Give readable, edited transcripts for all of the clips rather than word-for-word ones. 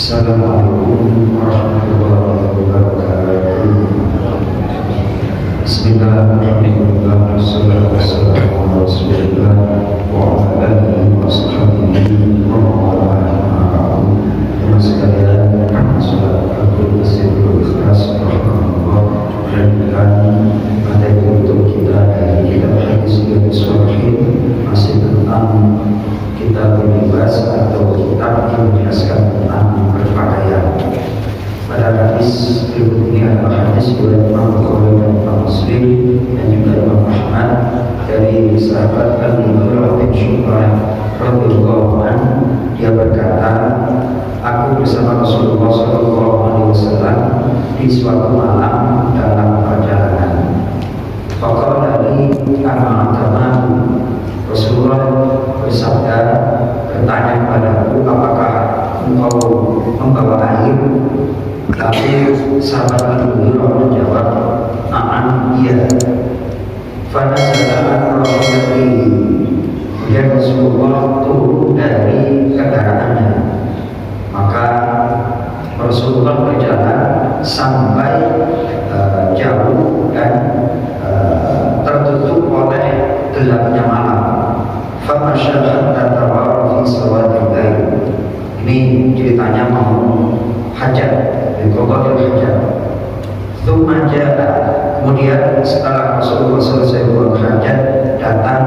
Assalamualaikum warahmatullahi wabarakatuh. Bismillahirrahmanirrahim. Wassalatu wassalamu ala Rasulillah wa ala alihi wa sahbihi wa man walah. Teman sekalian, salat Abdul Basirul Ikhlas rahimahullah melanjutkan materi untuk kita dari kitab Hadis Riyadhus Shalihin, masih tentang kitab libas atau kitab yang menjelaskan tentang berpakaian. Pada hadis berikut ini adalah hadis riwayat Imam Bukhari dan Imam Muslim dan juga Imam Ahmad dari sahabat Al-Mughirah bin Syu'bah radhiyallahu anhu. Dia berkata, aku bersama Rasulullah SAW di suatu malam dalam perjalanan. Faqala li ama Rasulullah bersabda, bertanya kepadaku, apakah engkau membawa air? Tapi sahabat Al-Mughirah menjawab, na'am, iya. Fanazala Rasulullah, kemudian Rasulullah turun dari kendaraannya. Maka Rasulullah berjalan sampai jauh dan tertutup oleh gelapnya malam. Famasyahat tatawara fi sawadil lail. Ini ceritanya mau hajat, qada'il hajat. Tsumma jaa, kemudian setelah Rasulullah selesai buat hajat, datang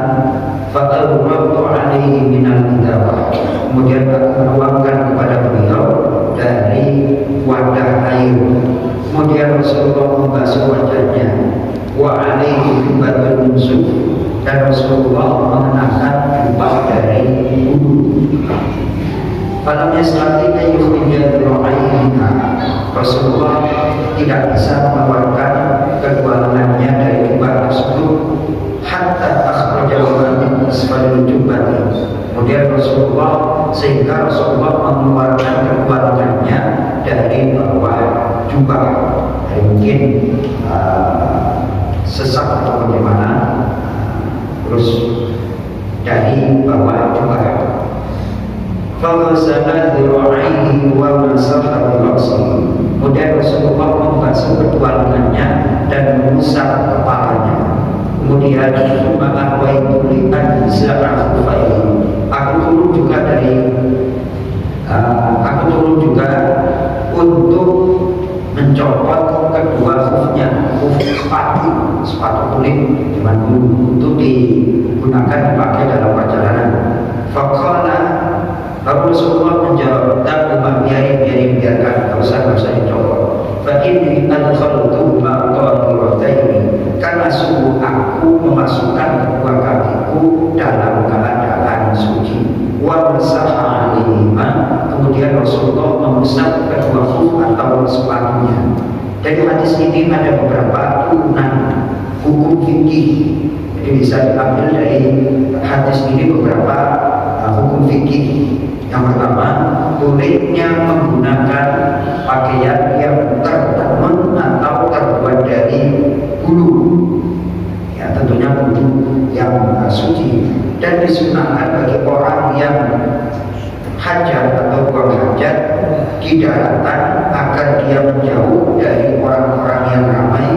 fa'alrabtu alaihi minal idawah. Kemudian aku menuangkan kepada beliau dari wadah air. Kemudian Rasulullah membasuh wajahnya. Wa alaihi batul musuh, dan Rasulullah mengenakan jubah dari bulu. Falamnya selanjutnya yukhrija dhira'aiha. Rasulullah tidak bisa mengeluarkan kedua lengannya dari jubah tersebut hatta akhrajahu min asfalil jubbati. Kemudian sehingga Rasulullah mengeluarkan kedua lengannya dari bawah jubah. Mungkin sesak atau bagaimana, terus dari bawah jubah. Faghasala dhira'aihi wa masaha bi ra'sihi. Kemudian Rasulullah membasuh kedua lengannya dan mengusap kepalanya. Kemudian maka waitu li anza'a khufaihi. Aku turun juga untuk mencopot kedua khufnya, khuf sepatu kulit zaman dulu, untuk digunakan dipakai dalam perjalanan. Faqala, Rasulullah menjawab, tak biarkan, tak usah dicopot. Fa inni adkhaltu ma'tahirataini, karena sungguh aku memasukkan kedua kakiku dalam keadaan suci. Wa masaha alaihima, kemudian Rasulullah mengusap kedua khuf atau sepatunya. Dari hadis ini ada beberapa turunan hukum fikih. Jadi bisa diambil dari hadis ini beberapa hukum fikih. Yang pertama, bolehnya menggunakan pakaian yang tertenun atau terbuat dari bulu. Ya, tentunya bulu yang suci, dan disunahkan bagi orang yang hajat atau buang hajat di daratan agar dia menjauh dari orang-orang yang ramai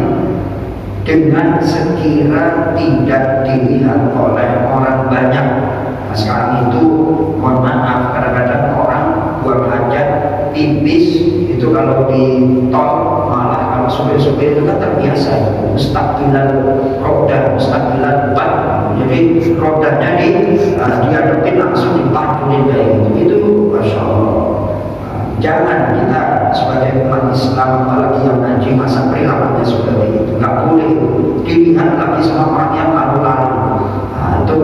dengan sekira tidak dilihat oleh orang banyak. Nah, sekarang itu mohon maaf, kadang-kadang orang buang hajat tipis itu kalau di tol, malah kalau supir-supir itu kan terbiasa mustaqbilan roda, mustaqbilan ban. Jadi rodanya dihadapin langsung dipaduin kayak gitu. Itu Masya Allah. Jangan kita sebagai umat Islam, apalagi yang ngaji, masa perilakunya seperti itu. Nggak boleh dilihat lagi sama orang yang lalu-lalu. Itu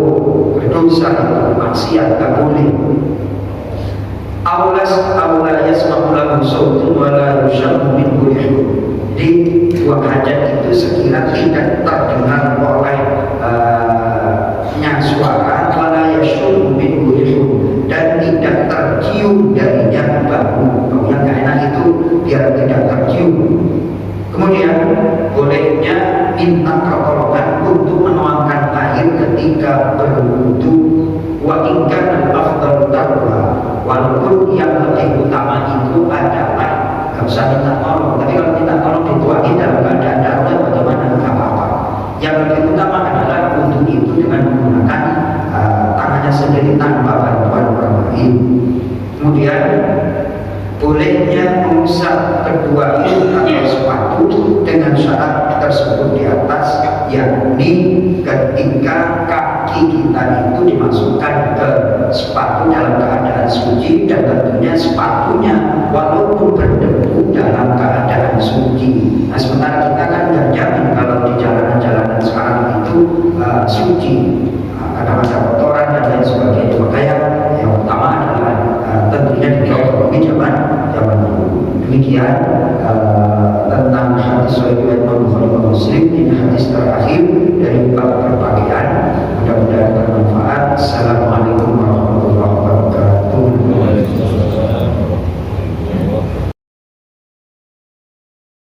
berdosa, itu maksiat, nggak boleh. Aulas yasma'ulahu sawtun wa la yushammu minhu rihun. Jadi buang hajat itu sekira tidak terdengar oleh suara, wa la yashummu minhu rihun, dan tidak tercium darinya bau yang nggak enak itu biar tidak tercium. Kemudian bolehnya minta pertolongan untuk menuangkan air ketika berwudu. Wa in kana al-afdal taqwa, walaupun yang lebih utama itu usah minta tolong. Tapi kalau minta tolong dituangin dalam keadaan darurat bagaimana? Nggak apa-apa. Yang lebih utama adalah untuk itu dengan menggunakan tangannya sendiri tanpa bantuan orang lain. Kemudian bolehnya mengusap kedua hidung atau sepatu dengan syarat tersebut di atas, yakni ketika kaki kita itu dimasukkan ke sepatu dalam keadaan suci, dan tentunya sepatunya walaupun berdebu dalam keadaan suci. Nah, sementara kita kan nggak jamin kalau di jalanan-jalanan sekarang itu suci, kadang ada kotoran dan lain sebagainya. Makanya yang utama adalah tentunya di ekonomi zaman dulu. Demikian